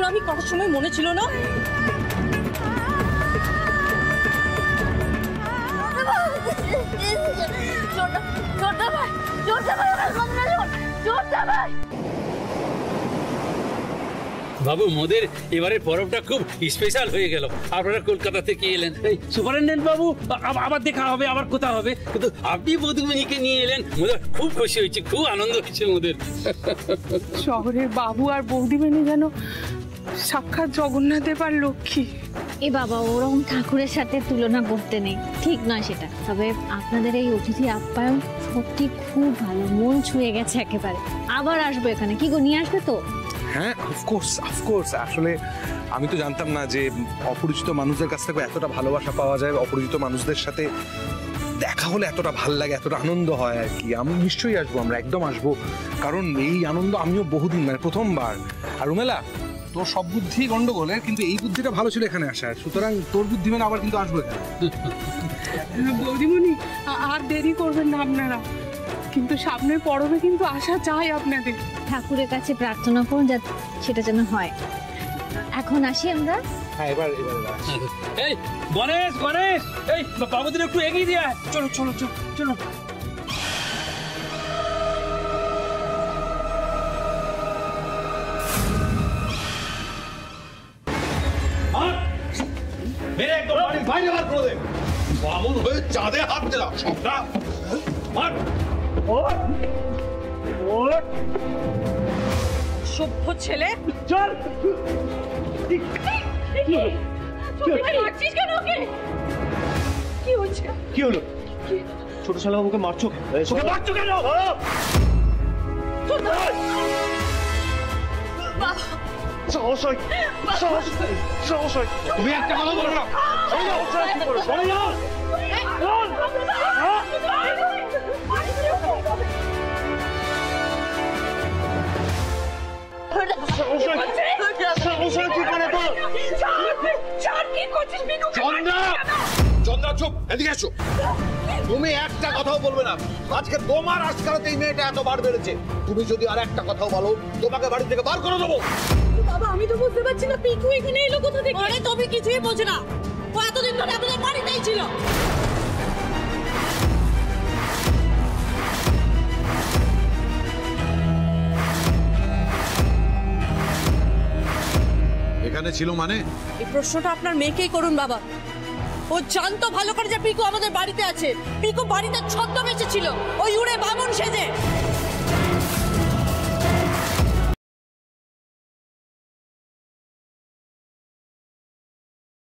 আমি কটার সময় মনে ছিল না? বাবু মোদের এবারে পরবটা খুব স্পেশাল হয়ে গেল। আপনারা কলকাতা থেকে এলেন, এই সুপারিনটেন্ডেন্ট বাবু আবার দেখা হবে, আবার কোথা হবে, কিন্তু আপনি বধূমণিকে নিয়ে এলেন, মোদের খুব খুশি হয়েছে, খুব আনন্দ হয়েছে মোদের। শহরের বাবু আর বৌদিমণি যেন সাক্ষাৎ জগন্নাথের আর লক্ষ্মী। এ বাবা, ওরকম ঠাকুরের সাথে তুলনা করতে নেই, ঠিক নয় সেটা। তবে আপনাদের এই অতিথি আপ্যায়ন সত্যি খুব ভালো, মন ছুঁয়ে গেছে একেবারে। আবার আসবো এখানে, কি গো নিয়ে আসবে তো? হ্যাঁ, অফকোর্স। আসলে আমি তো জানতাম না যে অপরিচিত মানুষদের কাছ থেকে এতটা ভালোবাসা পাওয়া যায়, অপরিচিত মানুষদের সাথে দেখা হলে এতটা ভালো লাগে, এতটা আনন্দ হয় আর কি। আমি নিশ্চয়ই আসবো, আমরা একদম আসবো, কারণ এই আনন্দ আমিও বহুদিন মানে প্রথমবার। আর রুমেলা, তোর সব বুদ্ধি গন্ডগোলের, কিন্তু এই বুদ্ধিটা ভালো ছিল এখানে আসার, সুতরাং তোর বুদ্ধি মানে আবার কিন্তু আসবো এখানে। বৌদিমণি আর দেরি করবেন না আপনারা, কিন্তু সামনের পরবে কিন্তু আসা চাই আপনাদের। ঠাকুরের কাছে প্রার্থনা করুন যাতে সেটা যেন হয়। এখন আসি আমরা। হ্যাঁ, এবার এই গণেশ, এই বাবুদের একটু এগিয়ে দিয়ে আয়। চলো। মেরে একদম বাড়ির বাইরে বার করে দে। বামুন হয়ে চাঁদে হাত দিলা সবটা মার। সভ্য ছেলে, চল। কি হলো? ছোট শালাবাবুকে মারছো? ওকে মারছো কেন? তুমি একটা কথা বলো না। চন্দ্রা চুপ, এদিকে এসো। তুমি একটা কথাও বলবে না। আজকে তোমার আজকালতে এই মেয়েটা এতবার বেড়েছে, তুমি যদি আর একটা কথাও বলো তোমাকে বাড়ি থেকে বার করে দেবো। বাবা আমি তো বুঝতে পারছি না পিকু এখানে এলো কোথা থেকে। আরে তুমি কিছুই বোঝো না, ও এতদিন ধরে আমাদের বাড়িতেই ছিল। এখানে ছিল মানে? এই প্রশ্নটা আপনার মেয়েকেই করুন বাবা। ও জানতো ভালো করে যে পিকু আমাদের বাড়িতে আছে। পিকু বাড়িতে ছদ্মবেশে ছিল, ওই উড়ে বামুন সেজে।